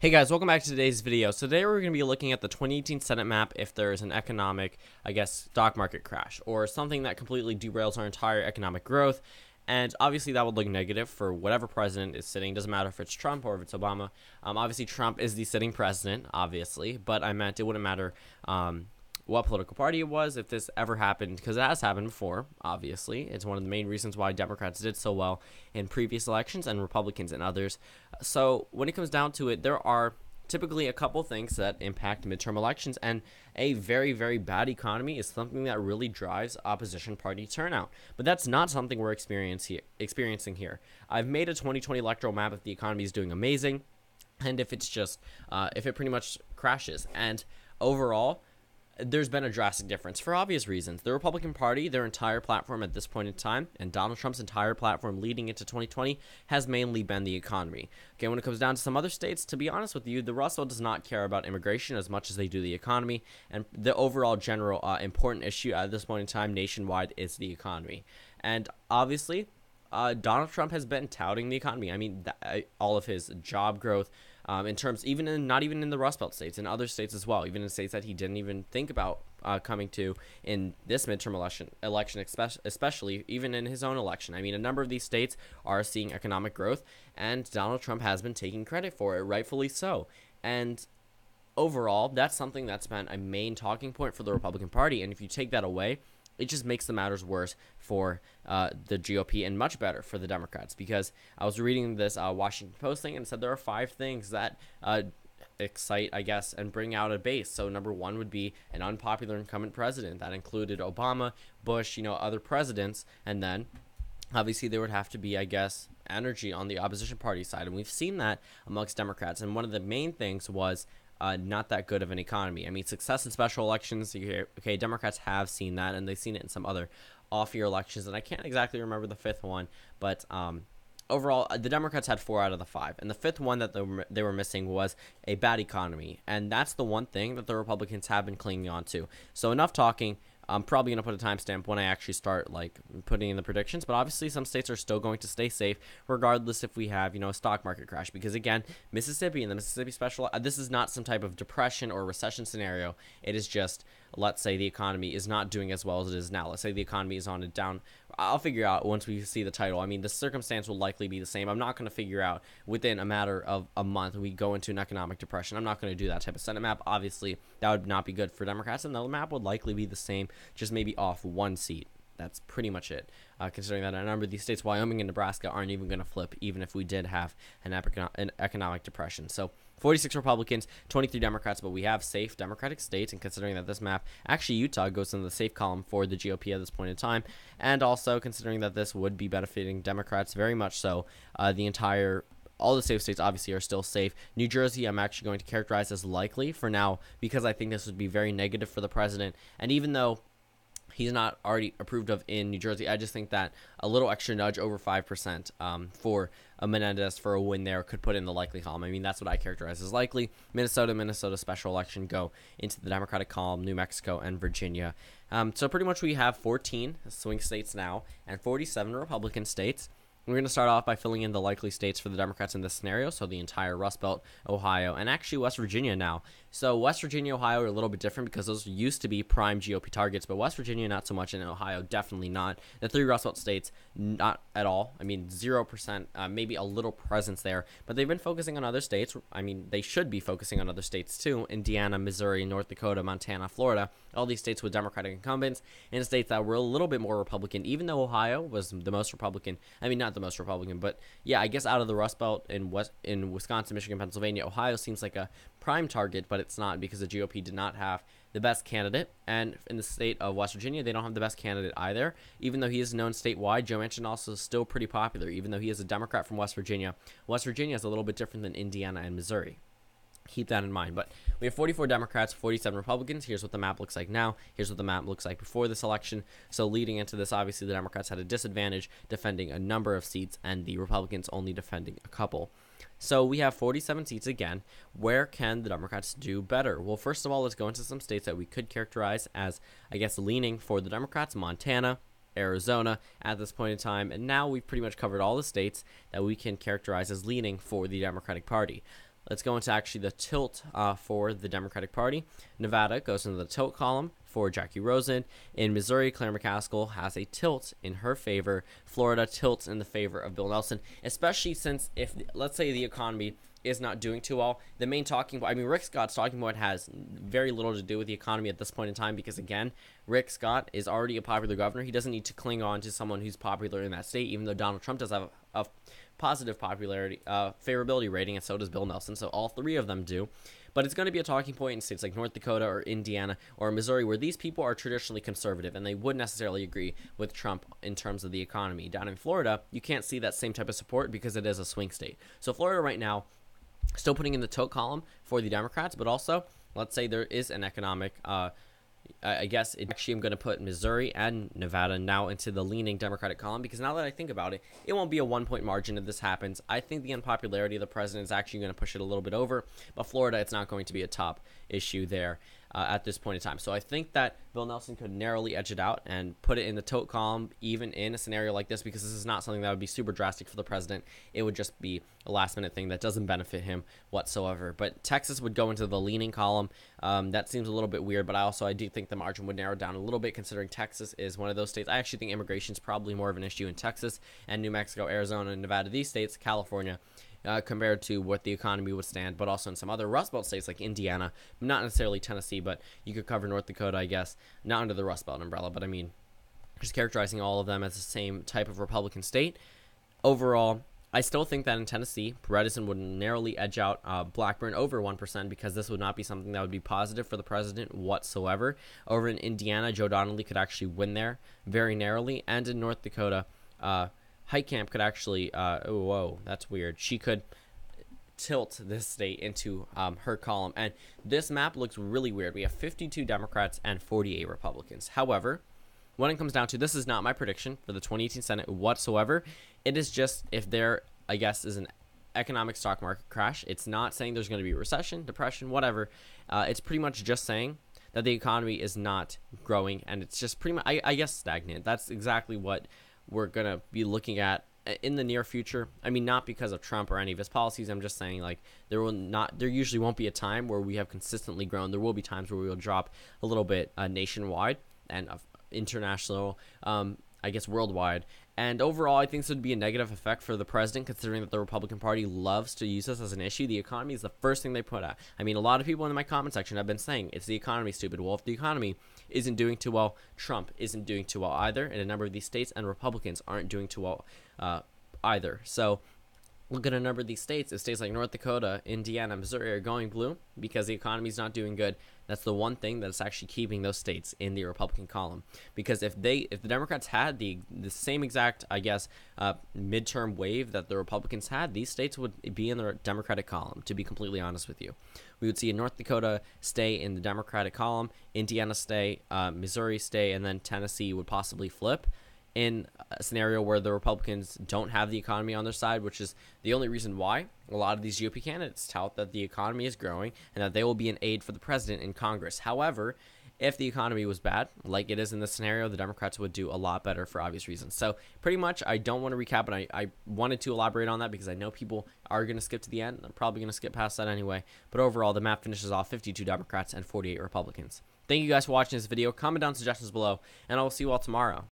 Hey guys, welcome back to today's video. So today we're going to be looking at the 2018 Senate map if there is an economic, stock market crash or something that completely derails our entire economic growth. And obviously that would look negative for whatever president is sitting. Doesn't matter if it's Trump or if it's Obama. Obviously Trump is the sitting president, obviously, but I meant it wouldn't matter what political party it was if this ever happened, because it has happened before. Obviously, it's one of the main reasons why Democrats did so well in previous elections and Republicans in others. So when it comes down to it, there are typically a couple things that impact midterm elections, and a very, very bad economy is something that really drives opposition party turnout. But that's not something we're experiencing here. I've made a 2020 electoral map if the economy is doing amazing, and if it's just if it pretty much crashes. And overall, there's been a drastic difference for obvious reasons. The Republican Party, their entire platform at this point in time, and Donald Trump's entire platform leading into 2020 has mainly been the economy. Okay, when it comes down to some other states, to be honest with you, the Rust Belt does not care about immigration as much as they do the economy, and the overall general important issue at this point in time nationwide is the economy. And obviously, Donald Trump has been touting the economy. I mean, all of his job growth, in terms, not even in the Rust Belt states, in other states as well, even in states that he didn't even think about coming to in this midterm election, especially even in his own election. I mean, a number of these states are seeing economic growth, and Donald Trump has been taking credit for it, rightfully so. And overall, that's something that's been a main talking point for the Republican Party, and if you take that away, it just makes the matters worse for the GOP and much better for the Democrats, because I was reading this Washington Post thing and it said there are 5 things that excite, I guess, and bring out a base. So number 1 would be an unpopular incumbent president. That included Obama, Bush, other presidents, and then obviously there would have to be, I guess, energy on the opposition party side, and we've seen that amongst Democrats. And one of the main things was not that good of an economy. I mean, success in special elections, okay, Democrats have seen that, and they've seen it in some other off-year elections, and I can't exactly remember the 5th one, but overall, the Democrats had 4 out of the 5, and the 5th one that they were missing was a bad economy, and that's the one thing that the Republicans have been clinging on to. So enough talking. I'm probably going to put a timestamp when I actually start putting in the predictions, but obviously some states are still going to stay safe regardless if we have, a stock market crash, because again, Mississippi and the Mississippi special, this is not some type of depression or recession scenario. It is just, let's say the economy is not doing as well as it is now. Let's say the economy is on a down. I'll figure out once we see the title. I mean, the circumstance will likely be the same. I'm not going to figure out within a matter of a month we go into an economic depression. I'm not going to do that type of Senate map. Obviously, that would not be good for Democrats, and the map would likely be the same, just maybe off 1 seat. That's pretty much it, considering that a number of these states, Wyoming and Nebraska, aren't even going to flip, even if we did have an economic depression. So 46 Republicans, 23 Democrats, but we have safe Democratic states, and considering that this map, actually Utah goes in the safe column for the GOP at this point in time, and also considering that this would be benefiting Democrats very much so, all the safe states obviously are still safe. New Jersey, I'm actually going to characterize as likely for now, because I think this would be very negative for the president, and even though he's not already approved of in New Jersey, I just think that a little extra nudge over 5% for a Menendez for a win there could put in the likely column. I mean, that's what I characterize as likely. Minnesota special election go into the Democratic column, New Mexico and Virginia. So pretty much we have 14 swing states now and 47 Republican states. We're going to start off by filling in the likely states for the Democrats in this scenario, so the entire Rust Belt, Ohio, and actually West Virginia now. So West Virginia, Ohio are a little bit different because those used to be prime GOP targets, but West Virginia not so much, and Ohio definitely not. The 3 Rust Belt states, not at all. I mean, 0%, maybe a little presence there, but they've been focusing on other states. I mean, they should be focusing on other states too: Indiana, Missouri, North Dakota, Montana, Florida. All these states with Democratic incumbents, and states that were a little bit more Republican, even though Ohio was the most Republican. I mean, not the most Republican, but yeah, I guess out of the Rust Belt in Wisconsin, Michigan, Pennsylvania, Ohio seems like a prime target, but it's not, because the GOP did not have the best candidate, and in the state of West Virginia, they don't have the best candidate either. Even though he is known statewide, Joe Manchin also is still pretty popular, even though he is a Democrat from West Virginia. West Virginia is a little bit different than Indiana and Missouri. Keep that in mind. But we have 44 Democrats, 47 Republicans. Here's what the map looks like now. Here's what the map looks like before this election. So leading into this, obviously the Democrats had a disadvantage defending a number of seats, and the Republicans only defending a couple. So we have 47 seats again. Where can the Democrats do better? Well, first of all, let's go into some states that we could characterize as, I guess, leaning for the Democrats: Montana, Arizona at this point in time. And now we've pretty much covered all the states that we can characterize as leaning for the Democratic Party. let's go into actually the tilt for the Democratic Party. Nevada goes into the tilt column for Jackie Rosen. In Missouri, Claire McCaskill has a tilt in her favor. Florida tilts in the favor of Bill Nelson, especially since if, let's say, the economy is not doing too well, the main talking point, I mean, Rick Scott's talking point has very little to do with the economy at this point in time because, again, Rick Scott is already a popular governor. He doesn't need to cling on to someone who's popular in that state, even though Donald Trump does have a positive popularity, favorability rating, and so does Bill Nelson, so all three of them do. But it's going to be a talking point in states like North Dakota or Indiana or Missouri where these people are traditionally conservative and they wouldn't necessarily agree with Trump in terms of the economy. Down in Florida, you can't see that same type of support because it is a swing state. So Florida right now, still putting in the tilt column for the Democrats, but also, let's say there is an economic, I guess, actually I'm going to put Missouri and Nevada now into the leaning Democratic column because now that I think about it, it won't be a 1-point margin if this happens. I think the unpopularity of the president is actually going to push it a little bit over, but Florida, it's not going to be a top issue there at this point in time. So I think that Bill Nelson could narrowly edge it out and put it in the tilt column even in a scenario like this because this is not something that would be super drastic for the president. It would just be a last-minute thing that doesn't benefit him whatsoever. But Texas would go into the leaning column. That seems a little bit weird, but I do think the margin would narrow down a little bit considering Texas is one of those states. I actually think immigration is probably more of an issue in Texas and New Mexico, Arizona, and Nevada. These states, California, compared to what the economy would stand, but also in some other Rust Belt states like Indiana, not necessarily Tennessee, but you could cover North Dakota, I guess, not under the Rust Belt umbrella, but I mean, just characterizing all of them as the same type of Republican state. Overall, I still think that in Tennessee, Bredesen would narrowly edge out Blackburn over 1% because this would not be something that would be positive for the president whatsoever. Over in Indiana, Joe Donnelly could actually win there very narrowly, and in North Dakota, Heitkamp could actually, oh, whoa, that's weird. She could tilt this state into her column. And this map looks really weird. We have 52 Democrats and 48 Republicans. However, when it comes down to, this is not my prediction for the 2018 Senate whatsoever. It is just if there, I guess, is an economic stock market crash. It's not saying there's going to be a recession, depression, whatever. It's pretty much just saying that the economy is not growing and it's just pretty much, I guess, stagnant. That's exactly what we're going to be looking at in the near future. I mean, not because of Trump or any of his policies. I'm just saying, like, there usually won't be a time where we have consistently grown. There will be times where we will drop a little bit nationwide and international, I guess, worldwide. And overall, I think this would be a negative effect for the president, considering that the Republican Party loves to use this as an issue. The economy is the first thing they put out. I mean, a lot of people in my comment section have been saying, it's the economy, stupid. Well, if the economy isn't doing too well, Trump isn't doing too well either, and a number of these states and Republicans aren't doing too well either. So look at a number of these states. If states like North Dakota, Indiana, Missouri are going blue because the economy is not doing good, that's the one thing that's actually keeping those states in the Republican column. Because if the Democrats had the same exact, I guess, midterm wave that the Republicans had, these states would be in the Democratic column, to be completely honest with you. We would see North Dakota stay in the Democratic column, Indiana stay, Missouri stay, and then Tennessee would possibly flip in a scenario where the Republicans don't have the economy on their side, which is the only reason why a lot of these GOP candidates tout that the economy is growing and that they will be an aid for the president in Congress. However, if the economy was bad, like it is in this scenario, the Democrats would do a lot better for obvious reasons. So pretty much, I don't want to recap, but I wanted to elaborate on that because I know people are going to skip to the end. I'm probably going to skip past that anyway. But overall, the map finishes off 52 Democrats and 48 Republicans. Thank you guys for watching this video. Comment down suggestions below, and I will see you all tomorrow.